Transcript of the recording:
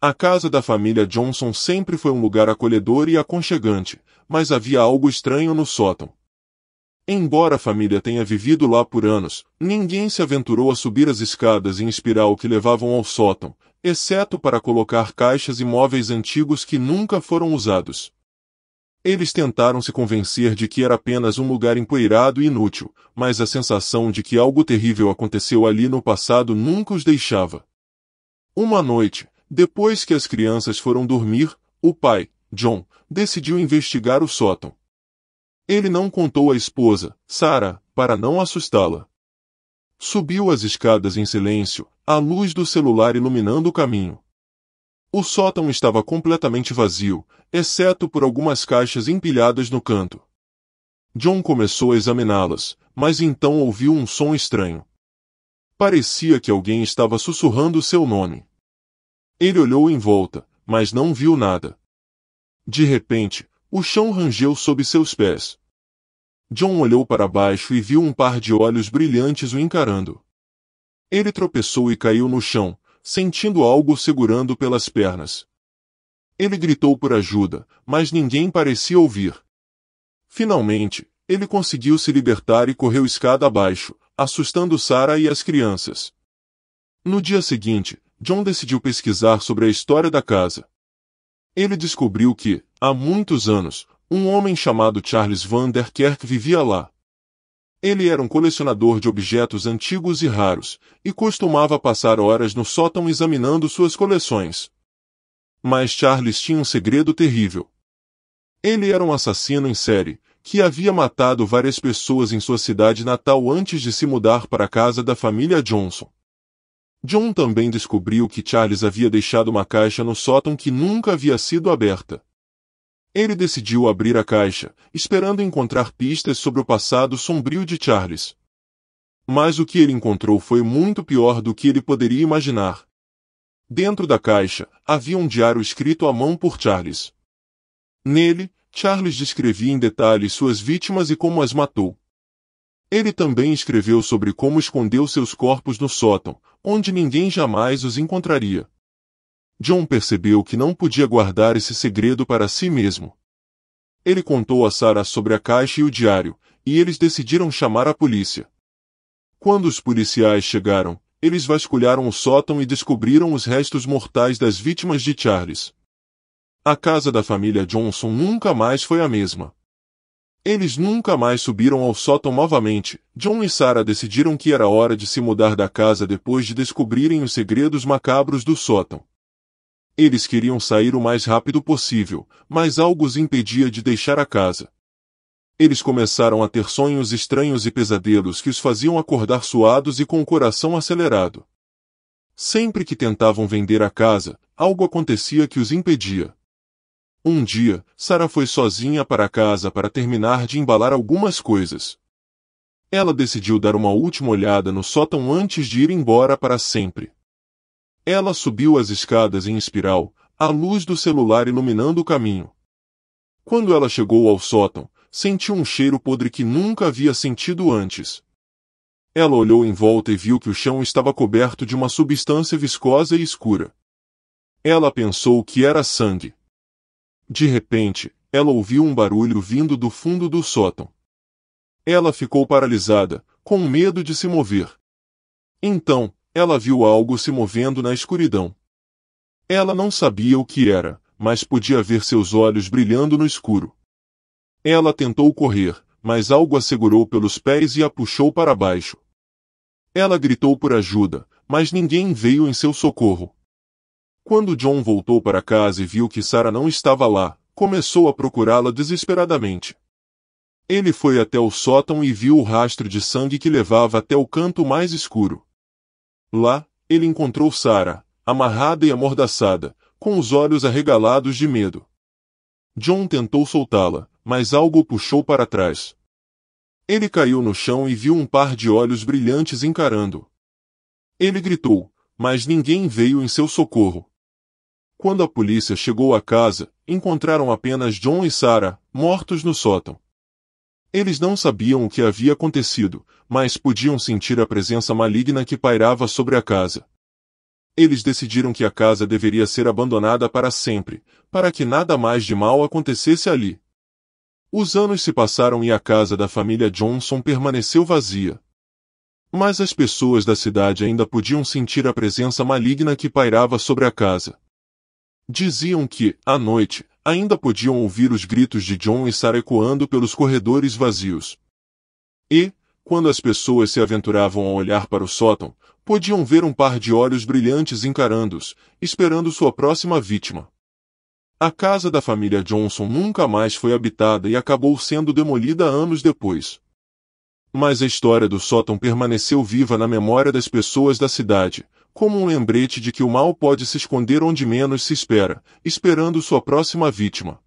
A casa da família Johnson sempre foi um lugar acolhedor e aconchegante, mas havia algo estranho no sótão. Embora a família tenha vivido lá por anos, ninguém se aventurou a subir as escadas em espiral que levavam ao sótão, exceto para colocar caixas e móveis antigos que nunca foram usados. Eles tentaram se convencer de que era apenas um lugar empoeirado e inútil, mas a sensação de que algo terrível aconteceu ali no passado nunca os deixava. Uma noite, depois que as crianças foram dormir, o pai, John, decidiu investigar o sótão. Ele não contou à esposa, Sarah, para não assustá-la. Subiu as escadas em silêncio, a luz do celular iluminando o caminho. O sótão estava completamente vazio, exceto por algumas caixas empilhadas no canto. John começou a examiná-las, mas então ouviu um som estranho. Parecia que alguém estava sussurrando seu nome. Ele olhou em volta, mas não viu nada. De repente, o chão rangeu sob seus pés. John olhou para baixo e viu um par de olhos brilhantes o encarando. Ele tropeçou e caiu no chão, sentindo algo segurando pelas pernas. Ele gritou por ajuda, mas ninguém parecia ouvir. Finalmente, ele conseguiu se libertar e correu escada abaixo, assustando Sarah e as crianças. No dia seguinte, John decidiu pesquisar sobre a história da casa. Ele descobriu que, há muitos anos, um homem chamado Charles Van der Kerk vivia lá. Ele era um colecionador de objetos antigos e raros, e costumava passar horas no sótão examinando suas coleções. Mas Charles tinha um segredo terrível. Ele era um assassino em série, que havia matado várias pessoas em sua cidade natal antes de se mudar para a casa da família Johnson. John também descobriu que Charles havia deixado uma caixa no sótão que nunca havia sido aberta. Ele decidiu abrir a caixa, esperando encontrar pistas sobre o passado sombrio de Charles. Mas o que ele encontrou foi muito pior do que ele poderia imaginar. Dentro da caixa, havia um diário escrito à mão por Charles. Nele, Charles descrevia em detalhes suas vítimas e como as matou. Ele também escreveu sobre como escondeu seus corpos no sótão, onde ninguém jamais os encontraria. John percebeu que não podia guardar esse segredo para si mesmo. Ele contou a Sarah sobre a caixa e o diário, e eles decidiram chamar a polícia. Quando os policiais chegaram, eles vasculharam o sótão e descobriram os restos mortais das vítimas de Charles. A casa da família Johnson nunca mais foi a mesma. Eles nunca mais subiram ao sótão novamente. John e Sarah decidiram que era hora de se mudar da casa depois de descobrirem os segredos macabros do sótão. Eles queriam sair o mais rápido possível, mas algo os impedia de deixar a casa. Eles começaram a ter sonhos estranhos e pesadelos que os faziam acordar suados e com o coração acelerado. Sempre que tentavam vender a casa, algo acontecia que os impedia. Um dia, Sarah foi sozinha para casa para terminar de embalar algumas coisas. Ela decidiu dar uma última olhada no sótão antes de ir embora para sempre. Ela subiu as escadas em espiral, a luz do celular iluminando o caminho. Quando ela chegou ao sótão, sentiu um cheiro podre que nunca havia sentido antes. Ela olhou em volta e viu que o chão estava coberto de uma substância viscosa e escura. Ela pensou que era sangue. De repente, ela ouviu um barulho vindo do fundo do sótão. Ela ficou paralisada, com medo de se mover. Então, ela viu algo se movendo na escuridão. Ela não sabia o que era, mas podia ver seus olhos brilhando no escuro. Ela tentou correr, mas algo a segurou pelos pés e a puxou para baixo. Ela gritou por ajuda, mas ninguém veio em seu socorro. Quando John voltou para casa e viu que Sarah não estava lá, começou a procurá-la desesperadamente. Ele foi até o sótão e viu o rastro de sangue que levava até o canto mais escuro. Lá, ele encontrou Sarah, amarrada e amordaçada, com os olhos arregalados de medo. John tentou soltá-la, mas algo o puxou para trás. Ele caiu no chão e viu um par de olhos brilhantes encarando. Ele gritou, mas ninguém veio em seu socorro. Quando a polícia chegou à casa, encontraram apenas John e Sarah, mortos no sótão. Eles não sabiam o que havia acontecido, mas podiam sentir a presença maligna que pairava sobre a casa. eles decidiram que a casa deveria ser abandonada para sempre, para que nada mais de mal acontecesse ali. Os anos se passaram e a casa da família Johnson permaneceu vazia. Mas as pessoas da cidade ainda podiam sentir a presença maligna que pairava sobre a casa. Diziam que, à noite, ainda podiam ouvir os gritos de John e Sarah ecoando pelos corredores vazios. E, quando as pessoas se aventuravam a olhar para o sótão, podiam ver um par de olhos brilhantes encarando-os, esperando sua próxima vítima. A casa da família Johnson nunca mais foi habitada e acabou sendo demolida anos depois. Mas a história do sótão permaneceu viva na memória das pessoas da cidade, como um lembrete de que o mal pode se esconder onde menos se espera, esperando sua próxima vítima.